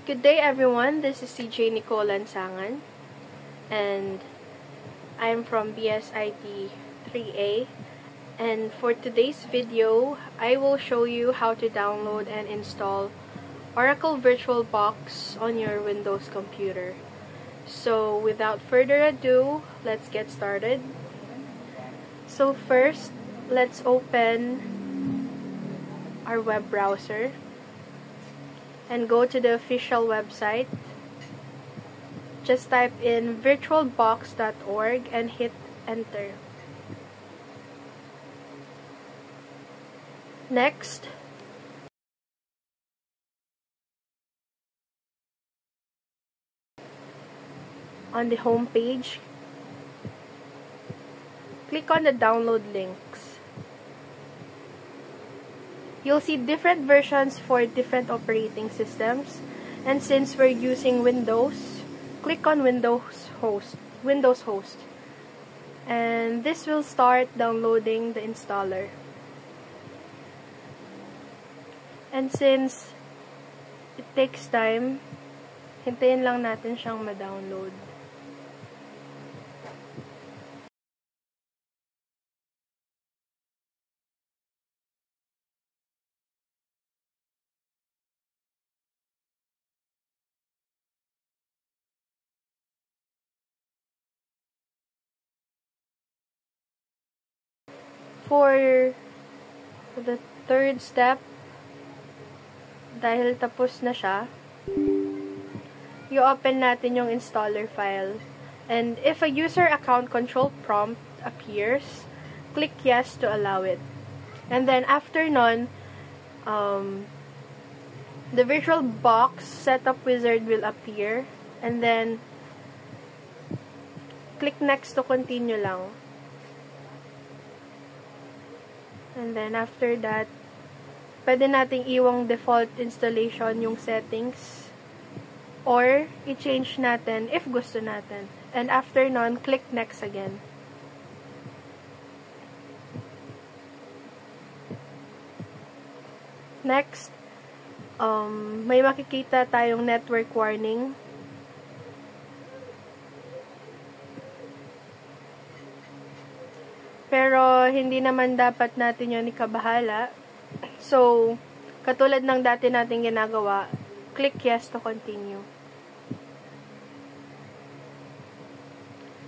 Good day everyone, this is CJ Nicole Lansangan and I'm from BSIT 3A, and for today's video I will show you how to download and install Oracle VirtualBox on your Windows computer. So without further ado, let's get started. So first, let's open our web browser and go to the official website. Just type in virtualbox.org and hit enter. Next, on the home page, click on the download links. You'll see different versions for different operating systems, and since we're using Windows, click on Windows Host, and this will start downloading the installer. And since it takes time, hintayin lang natin siyang ma-download. For the third step, dahil tapos na siya, i-open natin yung installer file. And if a user account control prompt appears, click yes to allow it. And then after nun, the VirtualBox setup wizard will appear. And then, click next to continue lang. And then after that, pwede nating iwang default installation yung settings, or i-change natin if gusto natin. And after nun, click next again. Next, may makikita tayong network warning. Pero, hindi naman dapat natin yun ikabahala. So, katulad ng dati natin ginagawa, click yes to continue.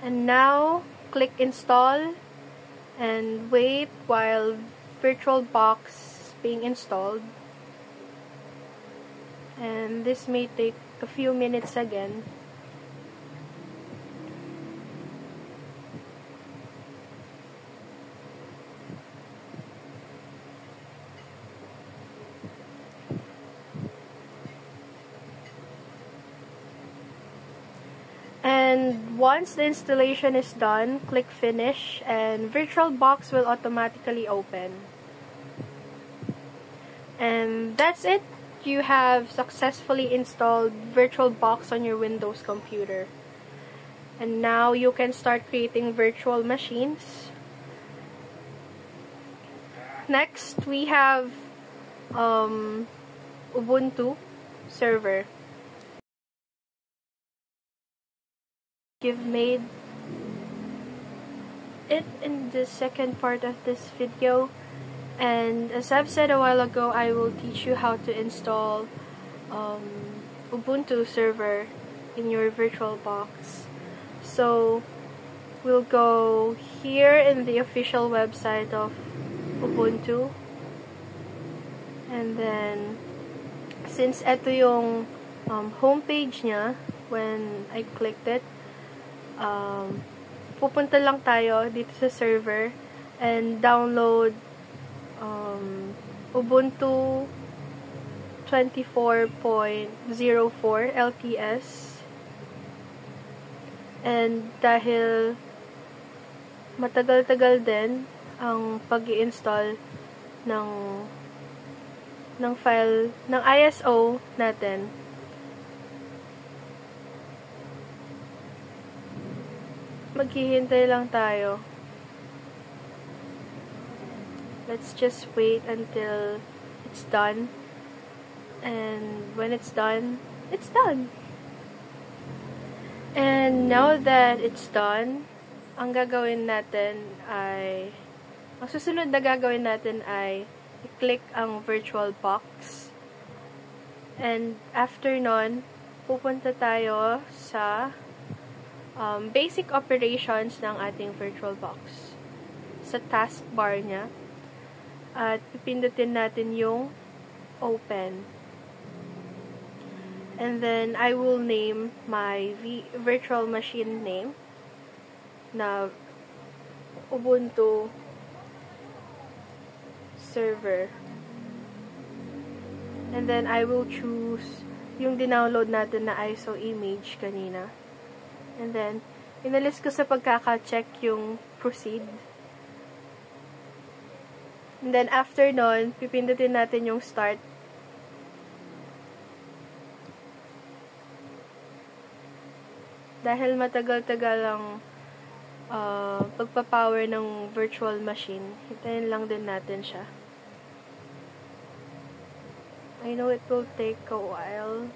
And now, click install and wait while VirtualBox is being installed. And this may take a few minutes again. And once the installation is done, click finish and VirtualBox will automatically open. And that's it. You have successfully installed VirtualBox on your Windows computer. And now you can start creating virtual machines. Next, we have Ubuntu server. You've made it in the second part of this video, and as I've said a while ago, I will teach you how to install Ubuntu server in your VirtualBox. So we'll go here in the official website of Ubuntu, and then since ito yung homepage niya, when I clicked it, pupunta lang tayo dito sa server and download Ubuntu 24.04 LTS. And dahil matagal-tagal din ang pag-i-install ng file ng ISO natin, maghihintay lang tayo. Let's just wait until it's done. And when it's done, it's done. And now that it's done, ang susunod na gagawin natin ay i-click ang virtual box. And after nun, pupunta tayo sa basic operations ng ating virtual box. Sa taskbar niya. At pipindutin natin yung open. And then, I will name my virtual machine name na Ubuntu server. And then, I will choose yung dinownload natin na ISO image kanina. And then, inalis ko sa pagkaka-check yung proceed. And then, after nun, pipindutin natin yung start. Dahil matagal-tagal ang pagpapower ng virtual machine, hintayin lang din natin siya. I know it will take a while.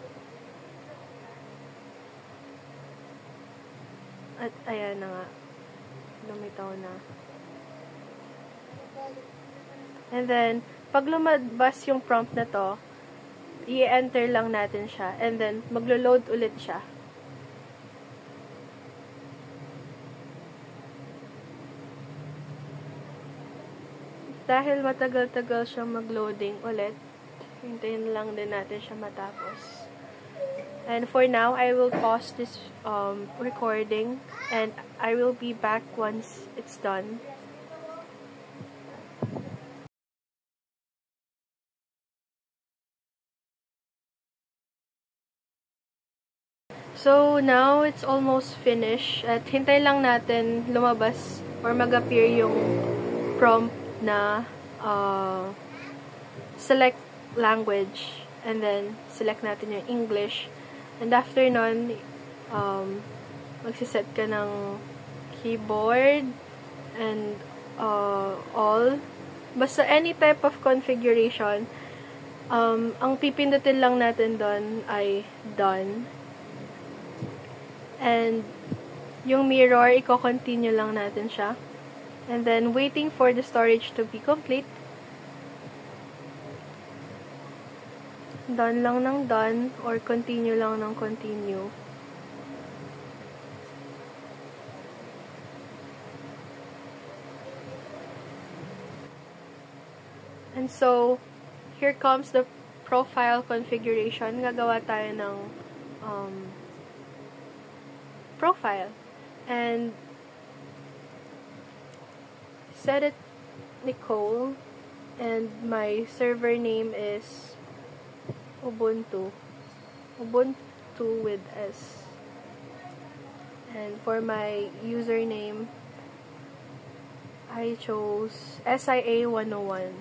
At ayan na nga. Lumitaw na. And then, pag lumabas yung prompt na to, i-enter lang natin siya. And then, maglo-load ulit siya. Dahil matagal-tagal siyang mag-loading ulit, hintayin lang din natin siya matapos. And for now, I will pause this recording and I will be back once it's done. So, now it's almost finished. At hintay lang natin lumabas or mag-appear yung prompt na select language. And then, select natin yung English. And after nun, magsiset ka ng keyboard and all. Basta any type of configuration, ang pipindutin lang natin doon ay done. And yung mirror, i-continue lang natin siya. And then, waiting for the storage to be complete. Done lang ng done or continue lang ng continue. And so, here comes the profile configuration. Gagawa tayo ng profile. And set it Nicole. And my server name is Ubuntu. Ubuntu with S. And for my username, I chose SIA101.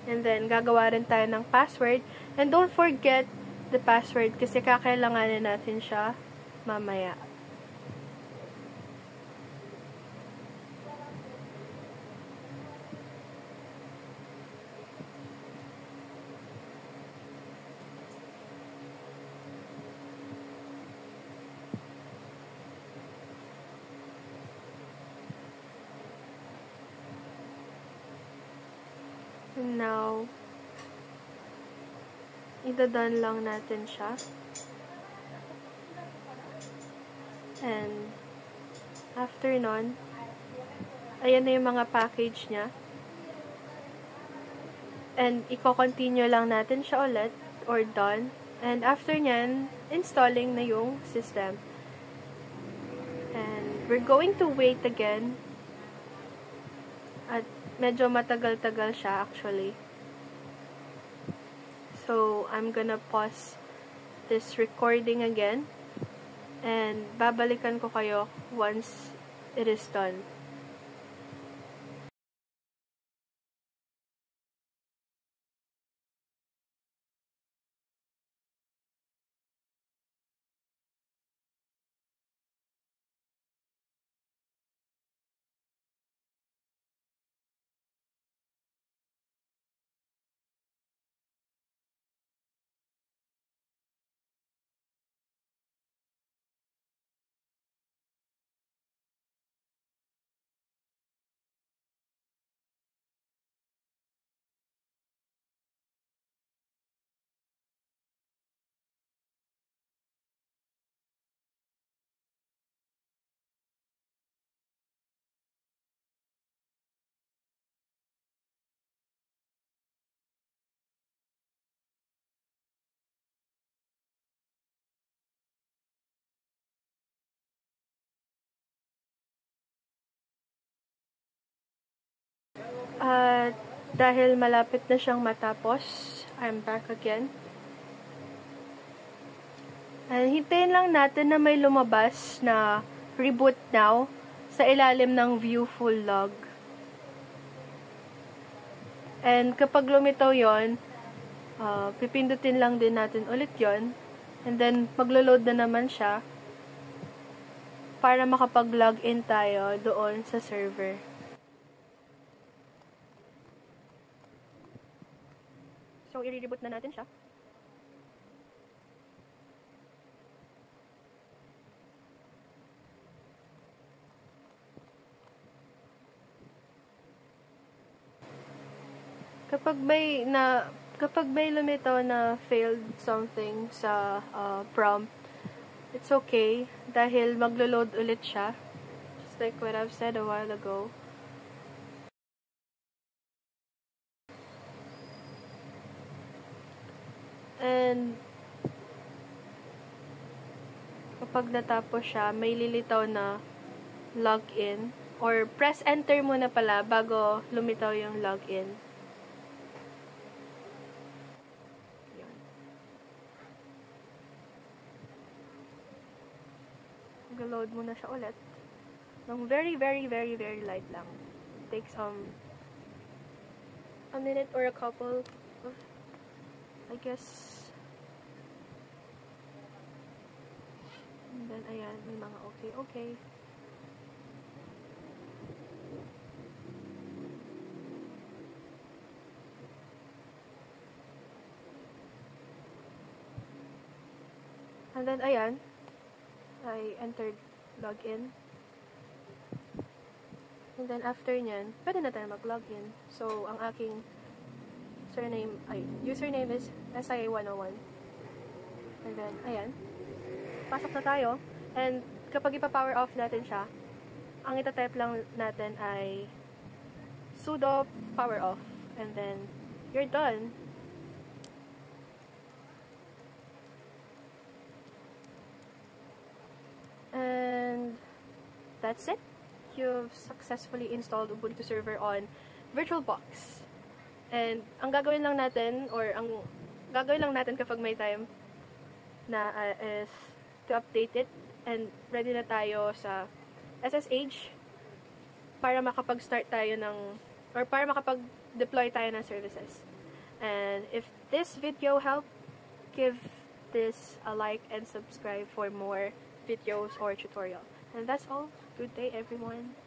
And then, gagawa rin tayo ng password. And don't forget the password kasi kakailanganin natin siya mamaya. And now, idadone lang natin siya. And, after nun, ayan na yung mga package niya. And, i-continue lang natin siya ulit, or done. And, after nyan, installing na yung system. And, we're going to wait again. At, medyo matagal-tagal siya, actually. So, I'm gonna pause this recording again. And, babalikan ko kayo once it is done. dahil malapit na siyang matapos, I'm back again. And hintayin lang natin na may lumabas na reboot now sa ilalim ng view full log. And kapag lumitaw yon, pipindutin lang din natin ulit yon. And then, maglo-load na naman siya para makapag-login tayo doon sa server. So, i-reboot na natin siya. Kapag may lumitaw na failed something sa prompt, it's okay dahil maglo-load ulit siya. Just like what I've said a while ago. And kapag natapos siya, may lilitaw na login. Or press enter muna pala bago lumitaw yung login. Mag-load muna siya ulit. Ng very light lang. It takes a minute or a couple of, I guess. And then, ayan, may mga okay. And then, ayan, I entered login. And then, after nyan, pwede na tayo mag-login. So, ang aking username is SIA101. And then, ayan, pasok na tayo. And, kapag ipa-power off natin siya, ang itatype lang natin ay sudo power off. And then, you're done. And that's it. You've successfully installed Ubuntu server on VirtualBox. And ang gagawin lang natin kapag may time na is to update it and ready na tayo sa SSH para makapag-start tayo para makapag-deploy tayo ng services. And if this video helped, give this a like and subscribe for more videos or tutorial. And that's all. Good day, everyone.